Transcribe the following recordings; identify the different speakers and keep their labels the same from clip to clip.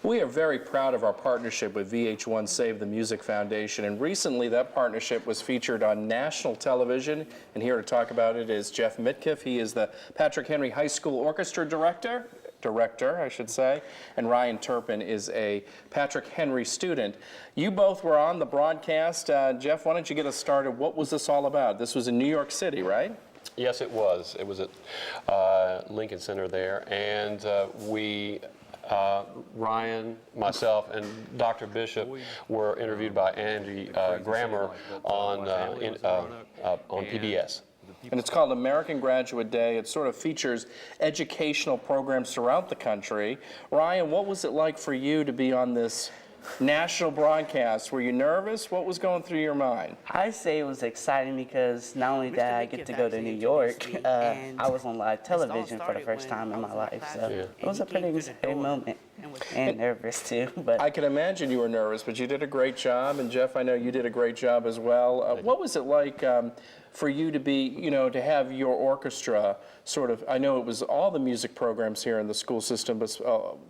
Speaker 1: We are very proud of our partnership with VH-1 Save the Music Foundation, and recently that partnership was featured on national television, and here to talk about it is Jeff Mitkiff. He is the Patrick Henry High School Orchestra Director, and Ryan Turpin is a Patrick Henry student. You both were on the broadcast. Jeff, why don't you get us started? What was this all about? This was in New York City, right?
Speaker 2: Yes, it was. It was at Lincoln Center there, and Ryan, myself, and Dr. Bishop were interviewed by Andy Grammer on PBS.
Speaker 1: And it's called American Graduate Day. It sort of features educational programs throughout the country. Ryan, what was it like for you to be on this national broadcast? Were you nervous? What was going through your mind?
Speaker 3: I say it was exciting because not only did I get to go to New York, I was on live television for the first time in my life, so it was a pretty exciting moment. And nervous too, but
Speaker 1: I can imagine you were nervous, but you did a great job, and Jeff, I know you did a great job as well. What was it like for you to be, to have your orchestra sort of? I know it was all the music programs here in the school system,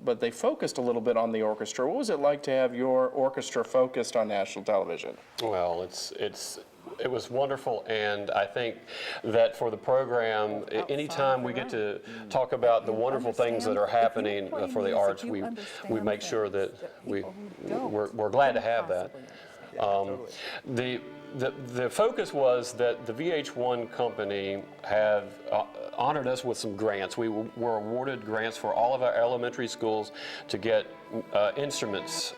Speaker 1: but they focused a little bit on the orchestra. What was it like to have your orchestra focused on national television?
Speaker 2: Well, it was wonderful, and I think that for the program, anytime we get to talk about the wonderful things that are happening for the arts, we make sure that we're glad to have that. The focus was that the VH-1 company have honored us with some grants. We were awarded grants for all of our elementary schools to get instruments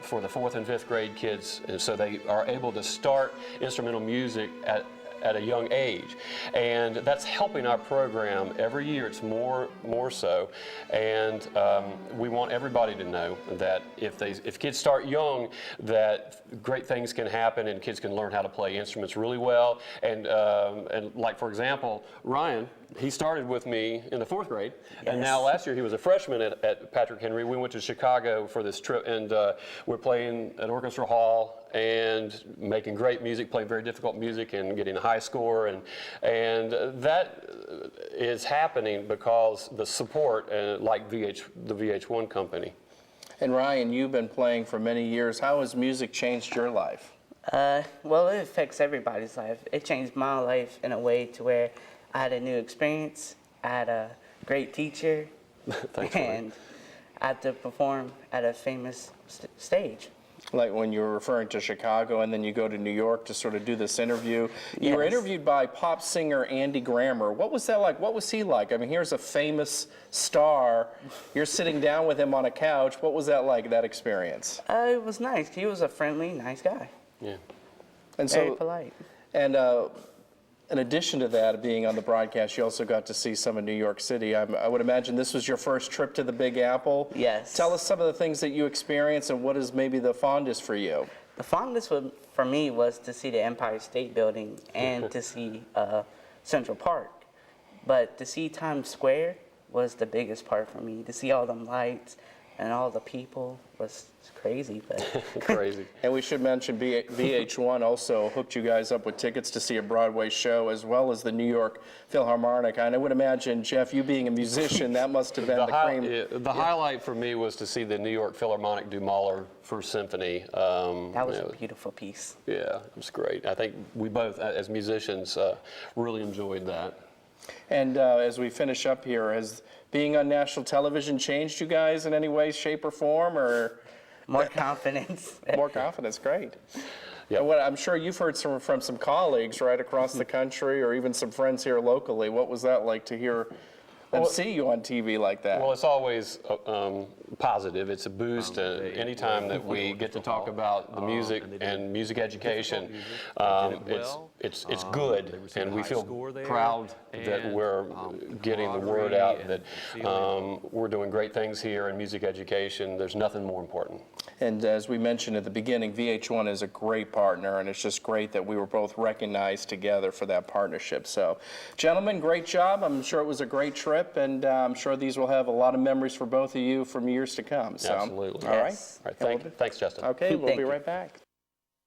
Speaker 2: for the 4th and 5th grade kids, and so they are able to start instrumental music at a young age, and that's helping our program every year. It's more so, and we want everybody to know that if kids start young, that great things can happen and kids can learn how to play instruments really well. And like, for example, Ryan, he started with me in the 4th grade, and now last year he was a freshman at Patrick Henry. We went to Chicago for this trip, and we're playing at Orchestra Hall and making great music, playing very difficult music, and getting a high score, and that is happening because the support, like the VH1 company.
Speaker 1: And Ryan, you've been playing for many years. How has music changed your life?
Speaker 3: Well, it affects everybody's life. It changed my life in a way to where I had a new experience, I had a great teacher, and I had to perform at a famous stage.
Speaker 1: Like when you were referring to Chicago and then you go to New York to sort of do this interview. You were interviewed by pop singer Andy Grammer. What was that like? What was he like? I mean, here's a famous star. You're sitting down with him on a couch. What was that like, that experience?
Speaker 3: It was nice. He was a friendly, nice guy.
Speaker 2: Yeah.
Speaker 1: And
Speaker 3: very polite.
Speaker 1: And in addition to that, being on the broadcast, you also got to see some of New York City. I would imagine this was your first trip to the Big Apple.
Speaker 3: Yes.
Speaker 1: Tell us some of the things that you experienced and what is maybe the fondest for you.
Speaker 3: The fondest for me was to see the Empire State Building and to see Central Park. But to see Times Square was the biggest part for me. To see all them lights and all the people was crazy, but
Speaker 2: crazy.
Speaker 1: And we should mention VH1 also hooked you guys up with tickets to see a Broadway show as well as the New York Philharmonic. And I would imagine, Jeff, you being a musician, that must have been the cream.
Speaker 2: The highlight for me was to see the New York Philharmonic do Mahler First Symphony.
Speaker 3: That was a beautiful piece.
Speaker 2: Yeah, it was great. I think we both, as musicians, really enjoyed that.
Speaker 1: And as we finish up here, has being on national television changed you guys in any way, shape, or form, or?
Speaker 3: More confidence.
Speaker 1: More confidence, great.
Speaker 2: Yeah.
Speaker 1: What I'm sure you've heard from some colleagues right across the country, or even some friends here locally. What was that like to hear them see you on TV like that?
Speaker 2: Well, it's always positive. It's a boost. Anytime that we get to talk about the music and music education, it's good, and we feel proud that we're getting the word out that we're doing great things here in music education. There's nothing more important.
Speaker 1: And as we mentioned at the beginning, VH1 is a great partner, and it's just great that we were both recognized together for that partnership. So, gentlemen, great job. I'm sure it was a great trip, and I'm sure these will have a lot of memories for both of you from years to come. So,
Speaker 2: absolutely.
Speaker 1: All right.
Speaker 2: All right. Thanks, Justin.
Speaker 1: Okay, we'll be right back.